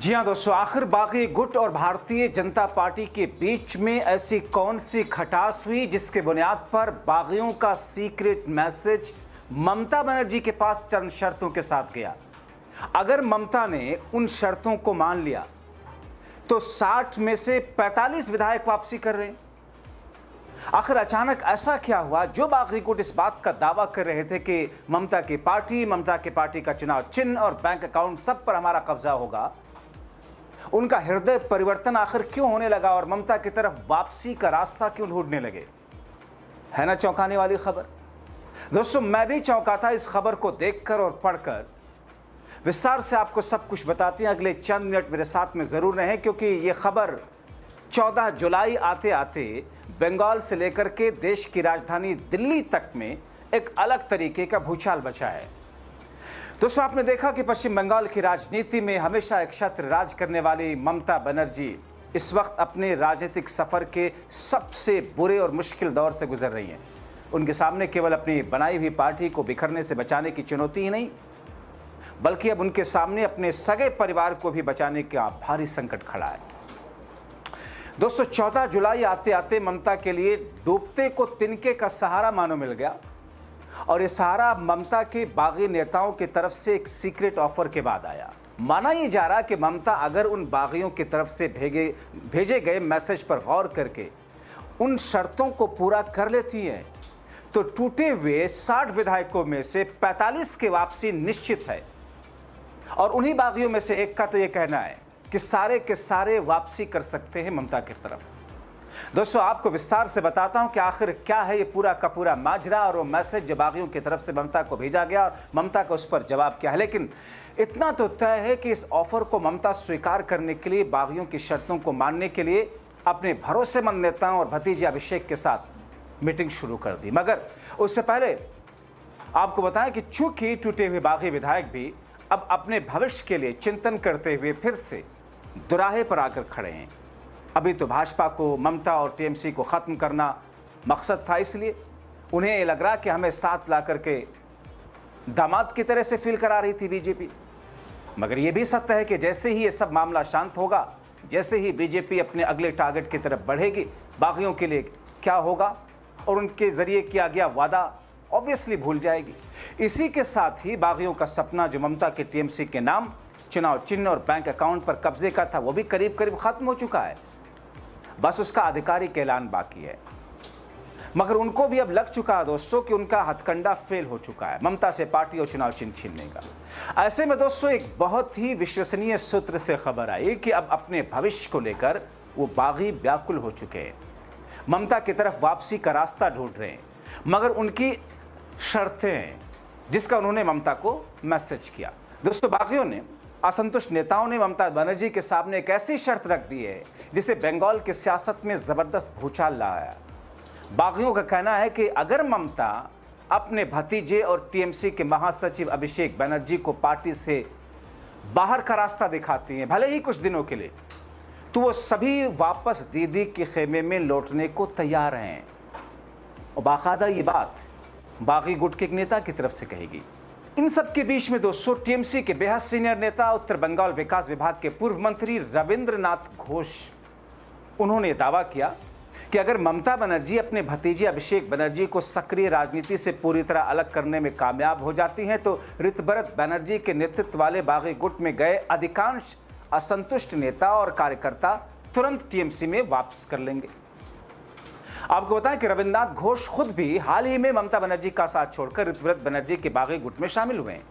जी हाँ दोस्तों, आखिर बागी गुट और भारतीय जनता पार्टी के बीच में ऐसी कौन सी खटास हुई जिसके बुनियाद पर बागियों का सीक्रेट मैसेज ममता बनर्जी के पास चंद शर्तों के साथ गया। अगर ममता ने उन शर्तों को मान लिया तो 60 में से 45 विधायक वापसी कर रहे हैं। आखिर अचानक ऐसा क्या हुआ जो बागी गुट इस बात का दावा कर रहे थे कि ममता की पार्टी का चुनाव चिन्ह और बैंक अकाउंट सब पर हमारा कब्जा होगा। उनका हृदय परिवर्तन आखिर क्यों होने लगा और ममता की तरफ वापसी का रास्ता क्यों ढूंढने लगे? है ना चौंकाने वाली खबर। दोस्तों, मैं भी चौंका था इस खबर को देखकर और पढ़कर। विस्तार से आपको सब कुछ बताते हैं, अगले चंद मिनट मेरे साथ में जरूर रहें, क्योंकि यह खबर 14 जुलाई आते आते बंगाल से लेकर के देश की राजधानी दिल्ली तक में एक अलग तरीके का भूचाल बचा है। दोस्तों, आपने देखा कि पश्चिम बंगाल की राजनीति में हमेशा एक छत्र राज करने वाली ममता बनर्जी इस वक्त अपने राजनीतिक सफर के सबसे बुरे और मुश्किल दौर से गुजर रही हैं। उनके सामने केवल अपनी बनाई हुई पार्टी को बिखरने से बचाने की चुनौती ही नहीं, बल्कि अब उनके सामने अपने सगे परिवार को भी बचाने का भारी संकट खड़ा है। दोस्तों, 14 जुलाई आते आते ममता के लिए डूबते को तिनके का सहारा मानो मिल गया, और ये सहारा ममता के बागी नेताओं की तरफ से एक सीक्रेट ऑफर के बाद आया। माना यह जा रहा कि ममता अगर उन बागियों की तरफ से भेजे गए मैसेज पर गौर करके उन शर्तों को पूरा कर लेती है तो टूटे हुए 60 विधायकों में से 45 की वापसी निश्चित है। और उन्हीं बागियों में से एक का तो यह कहना है कि सारे के सारे वापसी कर सकते हैं ममता की तरफ। दोस्तों, आपको विस्तार से बताता हूं कि आखिर क्या है ये पूरा का पूरा माजरा और वो मैसेज जो बागियों की तरफ से ममता को भेजा गया और ममता का उस पर जवाब क्या है। लेकिन इतना तो तय है कि इस ऑफर को ममता स्वीकार करने के लिए, बागियों की शर्तों को मानने के लिए अपने भरोसेमंद नेताओं और भतीजे अभिषेक के साथ मीटिंग शुरू कर दी। मगर उससे पहले आपको बताएं कि चूंकि टूटे हुए बागी विधायक भी अब अपने भविष्य के लिए चिंतन करते हुए फिर से दुराहे पर आकर खड़े हैं। अभी तो भाजपा को, ममता और टीएमसी को खत्म करना मकसद था, इसलिए उन्हें ये लग रहा कि हमें साथ ला करके दामाद की तरह से फील करा रही थी बीजेपी। मगर यह भी सत्य है कि जैसे ही ये सब मामला शांत होगा, जैसे ही बीजेपी अपने अगले टारगेट की तरफ बढ़ेगी, बागियों के लिए क्या होगा और उनके जरिए किया गया वादा ऑब्वियसली भूल जाएगी। इसी के साथ ही बागियों का सपना जो ममता के टीएमसी के नाम, चुनाव चिन्ह और बैंक अकाउंट पर कब्जे का था, वो भी करीब करीब खत्म हो चुका है। बस उसका आधिकारिक ऐलान बाकी है। मगर उनको भी अब लग चुका है दोस्तों कि उनका हथकंडा फेल हो चुका है ममता से पार्टी और चुनाव चिन्ह छीनने का। ऐसे में दोस्तों, एक बहुत ही विश्वसनीय सूत्र से खबर आई कि अब अपने भविष्य को लेकर वो बागी व्याकुल हो चुके हैं, ममता की तरफ वापसी का रास्ता ढूंढ रहे हैं। मगर उनकी शर्तें हैं जिसका उन्होंने ममता को मैसेज किया। दोस्तों, बागियों ने, असंतुष्ट नेताओं ने ममता बनर्जी के सामने एक ऐसी शर्त रख दी है जिसे बंगाल की सियासत में जबरदस्त भूचाल लाया। बागियों का कहना है कि अगर ममता अपने भतीजे और टीएमसी के महासचिव अभिषेक बनर्जी को पार्टी से बाहर का रास्ता दिखाती हैं, भले ही कुछ दिनों के लिए, तो वो सभी वापस दीदी के खेमे में लौटने को तैयार हैं। और बाकायदा ये बात बागी गुट के एक नेता की तरफ से कहेगी। इन सब के बीच में दोस्तों, टीएमसी के बेहद सीनियर नेता, उत्तर बंगाल विकास विभाग के पूर्व मंत्री रविंद्रनाथ घोष, उन्होंने दावा किया कि अगर ममता बनर्जी अपने भतीजे अभिषेक बनर्जी को सक्रिय राजनीति से पूरी तरह अलग करने में कामयाब हो जाती हैं तो ऋतुभरत बनर्जी के नेतृत्व वाले बागी गुट में गए अधिकांश असंतुष्ट नेता और कार्यकर्ता तुरंत टीएमसी में वापस कर लेंगे। आपको बताएं कि रविंद्रनाथ घोष खुद भी हाल ही में ममता बनर्जी का साथ छोड़कर ऋतुव्रत बनर्जी के बागी गुट में शामिल हुए हैं।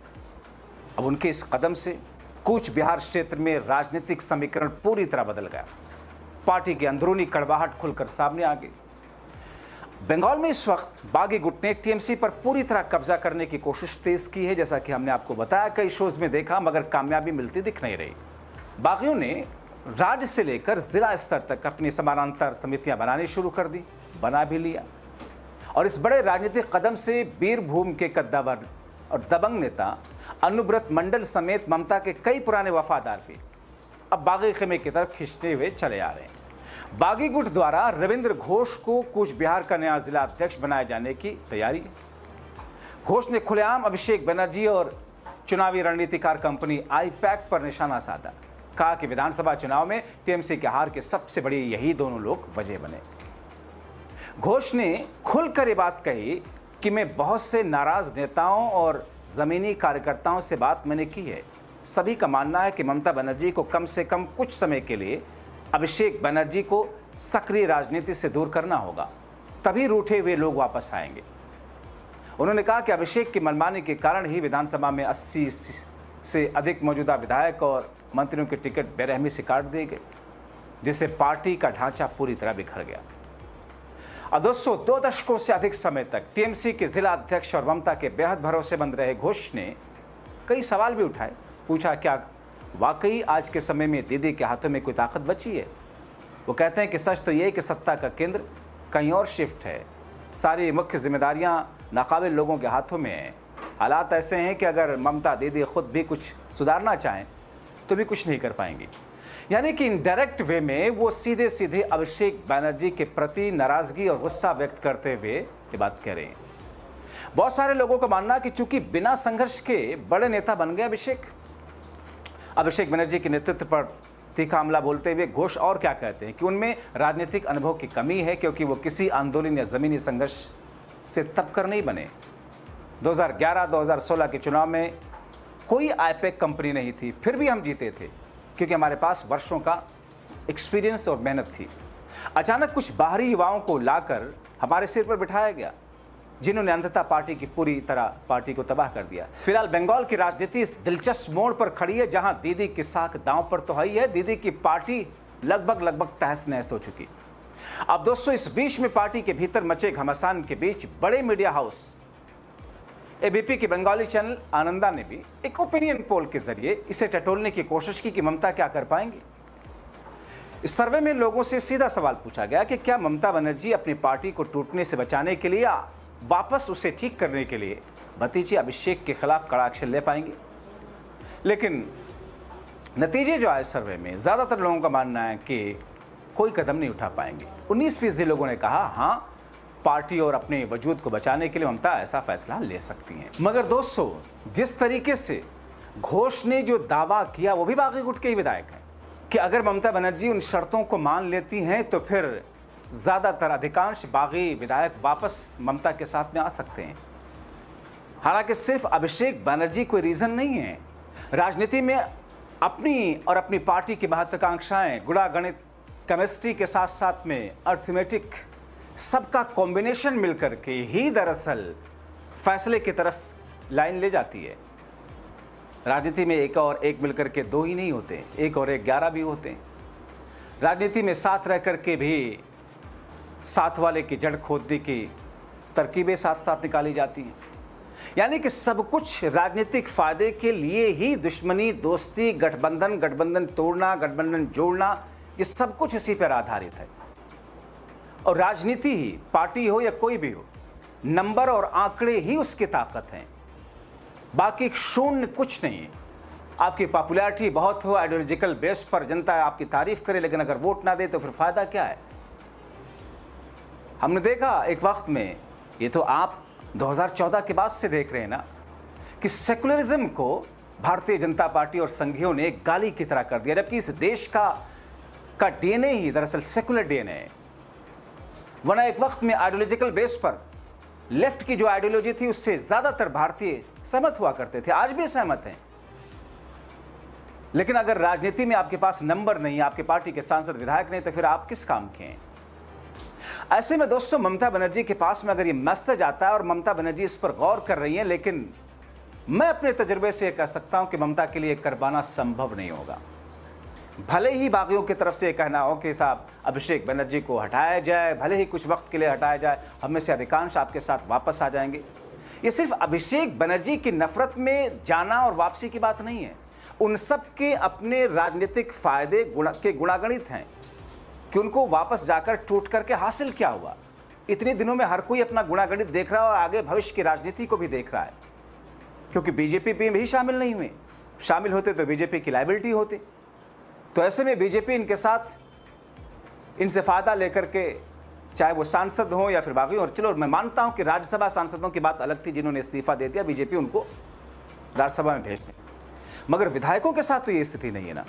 अब उनके इस कदम से कूच बिहार क्षेत्र में राजनीतिक समीकरण पूरी तरह बदल गया। पार्टी की अंदरूनी कड़वाहट खुलकर सामने आ गई। बंगाल में इस वक्त बागी गुट ने टीएमसी पर पूरी तरह कब्जा करने की कोशिश तेज की है, जैसा कि हमने आपको बताया, कई शोज में देखा, मगर कामयाबी मिलती दिख नहीं रही। बागियों ने राज्य से लेकर जिला स्तर तक अपनी समानांतर समितियां बनानी शुरू कर दी, बना भी लिया। और इस बड़े राजनीतिक कदम से बीरभूम के कद्दावर और दबंग नेता अनुव्रत मंडल समेत ममता के कई पुराने वफादार भी अब बागी खेमे की तरफ खींचते हुए चले आ रहे हैं। बागी गुट द्वारा रविंद्र घोष को कूच बिहार का नया जिला अध्यक्ष बनाए जाने की तैयारी है। घोष ने खुलेआम अभिषेक बनर्जी और चुनावी रणनीतिकार कंपनी आईपैक पर निशाना साधा। कहा कि विधानसभा चुनाव में टीएमसी के हार के सबसे बड़ी यही दोनों लोग वजह बने। घोष ने खुलकर ये बात कही कि मैं बहुत से नाराज नेताओं और जमीनी कार्यकर्ताओं से बात मैंने की है। सभी का मानना है कि ममता बनर्जी को कम से कम कुछ समय के लिए अभिषेक बनर्जी को सक्रिय राजनीति से दूर करना होगा, तभी रूठे हुए लोग वापस आएंगे। उन्होंने कहा कि अभिषेक की मनमानी के कारण ही विधानसभा में 80 से अधिक मौजूदा विधायक और मंत्रियों के टिकट बेरहमी से काट दिए गए, जिससे पार्टी का ढांचा पूरी तरह बिखर गया। अब दोस्तों, 2 दशकों से अधिक समय तक टीएमसी के जिला अध्यक्ष और ममता के बेहद भरोसेमंद रहे घोष ने कई सवाल भी उठाए। पूछा, क्या वाकई आज के समय में दीदी के हाथों में कोई ताकत बची है? वो कहते हैं कि सच तो ये है कि सत्ता का केंद्र कहीं और शिफ्ट है। सारी मुख्य जिम्मेदारियां नाकाबिल लोगों के हाथों में हैं। हालात ऐसे हैं कि अगर ममता दीदी खुद भी कुछ सुधारना चाहें तो भी कुछ नहीं कर पाएंगी। यानी कि इनडायरेक्ट वे में वो सीधे सीधे अभिषेक बनर्जी के प्रति नाराजगी और गुस्सा व्यक्त करते हुए ये बात कह रहे हैं। बहुत सारे लोगों का मानना है कि चूंकि बिना संघर्ष के बड़े नेता बन गए अभिषेक बनर्जी के नेतृत्व पर तीखा हमला बोलते हुए घोष और क्या कहते हैं कि उनमें राजनीतिक अनुभव की कमी है, क्योंकि वो किसी आंदोलन या जमीनी संघर्ष से तब कर नहीं बने। 2011-2016 के चुनाव में कोई आईपैक कंपनी नहीं थी, फिर भी हम जीते थे क्योंकि हमारे पास वर्षों का एक्सपीरियंस और मेहनत थी। अचानक कुछ बाहरी युवाओं को लाकर हमारे सिर पर बिठाया गया, जिन्होंने अंततः पार्टी की पूरी तरह पार्टी को तबाह कर दिया। फिलहाल बंगाल की राजनीति इस दिलचस्प मोड़ पर खड़ी है, जहां दीदी की साख दांव पर तो है ही है, दीदी की पार्टी लगभग तहस नहस हो चुकी। अब दोस्तों, इस बीच में पार्टी के भीतर मचे घमासान के बीच बड़े मीडिया हाउस एबीपी के बंगाली चैनल आनंदा ने भी एक ओपिनियन पोल के जरिए इसे टटोलने की कोशिश की कि ममता क्या कर पाएंगी। इस सर्वे में लोगों से सीधा सवाल पूछा गया कि क्या ममता बनर्जी अपनी पार्टी को टूटने से बचाने के लिए या वापस उसे ठीक करने के लिए भतीजे अभिषेक के खिलाफ कड़ा एक्शन ले पाएंगे। लेकिन नतीजे जो आए सर्वे में, ज्यादातर लोगों का मानना है कि कोई कदम नहीं उठा पाएंगे। 19% लोगों ने कहा हाँ, पार्टी और अपने वजूद को बचाने के लिए ममता ऐसा फैसला ले सकती हैं। मगर दोस्तों, जिस तरीके से घोष ने जो दावा किया वो भी बागी गुट के ही विधायक हैं कि अगर ममता बनर्जी उन शर्तों को मान लेती हैं तो फिर ज्यादातर अधिकांश बागी विधायक वापस ममता के साथ में आ सकते हैं। हालांकि सिर्फ अभिषेक बनर्जी कोई रीजन नहीं है। राजनीति में अपनी और अपनी पार्टी की महत्वाकांक्षाएं, गुणागणित, केमिस्ट्री के साथ साथ में अर्थमेटिक, सबका कॉम्बिनेशन मिलकर के ही दरअसल फैसले की तरफ लाइन ले जाती है। राजनीति में एक और एक मिलकर के 2 ही नहीं होते, 1 और 1 11 भी होते हैं। राजनीति में साथ रह करके भी साथ वाले की जड़ खोदने की तरकीबें साथ साथ निकाली जाती हैं। यानी कि सब कुछ राजनीतिक फायदे के लिए ही दुश्मनी, दोस्ती, गठबंधन तोड़ना, गठबंधन जोड़ना, ये सब कुछ इसी पर आधारित है। और राजनीति ही, पार्टी हो या कोई भी हो, नंबर और आंकड़े ही उसकी ताकत हैं, बाकी शून्य कुछ नहीं है। आपकी पॉपुलैरिटी बहुत हो, आइडियोलॉजिकल बेस पर जनता आपकी तारीफ करे, लेकिन अगर वोट ना दे तो फिर फायदा क्या है। हमने देखा एक वक्त में, ये तो आप 2014 के बाद से देख रहे हैं ना, कि सेकुलरिज्म को भारतीय जनता पार्टी और संघियों ने गाली की तरह कर दिया, जबकि इस देश का डीएनए ही दरअसल सेकुलर डीएनए है। वरना एक वक्त में आइडियोलॉजिकल बेस पर लेफ्ट की जो आइडियोलॉजी थी उससे ज्यादातर भारतीय सहमत हुआ करते थे, आज भी सहमत हैं। लेकिन अगर राजनीति में आपके पास नंबर नहीं है, आपके पार्टी के सांसद विधायक नहीं, तो फिर आप किस काम के हैं। ऐसे में दोस्तों, ममता बनर्जी के पास में अगर ये मैसेज आता है और ममता बनर्जी इस पर गौर कर रही हैं, लेकिन मैं अपने तजुर्बे से कह सकता हूं कि ममता के लिए कर पाना संभव नहीं होगा। भले ही बागियों की तरफ से कहना हो कि साहब अभिषेक बनर्जी को हटाया जाए, भले ही कुछ वक्त के लिए हटाया जाए, हम में से अधिकांश आपके साथ वापस आ जाएंगे। ये सिर्फ अभिषेक बनर्जी की नफरत में जाना और वापसी की बात नहीं है। उन सब के अपने राजनीतिक फायदे के गुणागणित हैं कि उनको वापस जाकर टूट करके हासिल क्या हुआ। इतने दिनों में हर कोई अपना गुणागणित देख रहा है और आगे भविष्य की राजनीति को भी देख रहा है, क्योंकि बीजेपी में भी शामिल नहीं हुए। शामिल होते तो बीजेपी की लायबिलिटी होती। तो ऐसे में बीजेपी इनके साथ इनसे फायदा लेकर के, चाहे वो सांसद हो या फिर बागी हो, और चलो मैं मानता हूं कि राज्यसभा सांसदों की बात अलग थी, जिन्होंने इस्तीफा दे दिया, बीजेपी उनको राज्यसभा में भेज दें, मगर विधायकों के साथ तो ये स्थिति नहीं है ना।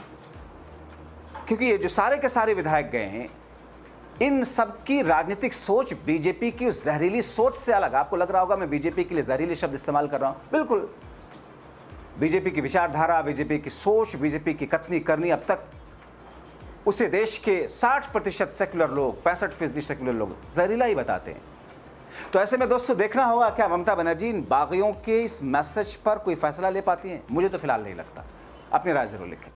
क्योंकि ये जो सारे के सारे विधायक गए हैं, इन सब की राजनीतिक सोच बीजेपी की उस जहरीली सोच से अलग। आपको लग रहा होगा मैं बीजेपी के लिए जहरीले शब्द इस्तेमाल कर रहा हूं, बिल्कुल। बीजेपी की विचारधारा, बीजेपी की सोच, बीजेपी की कथनी करनी अब तक उसे देश के 60% सेक्युलर लोग, 65% सेक्युलर लोग जहरीला ही बताते हैं। तो ऐसे में दोस्तों देखना होगा क्या ममता बनर्जी इन बागियों के इस मैसेज पर कोई फैसला ले पाती हैं। मुझे तो फिलहाल नहीं लगता। अपनी राय जरूर लिखें।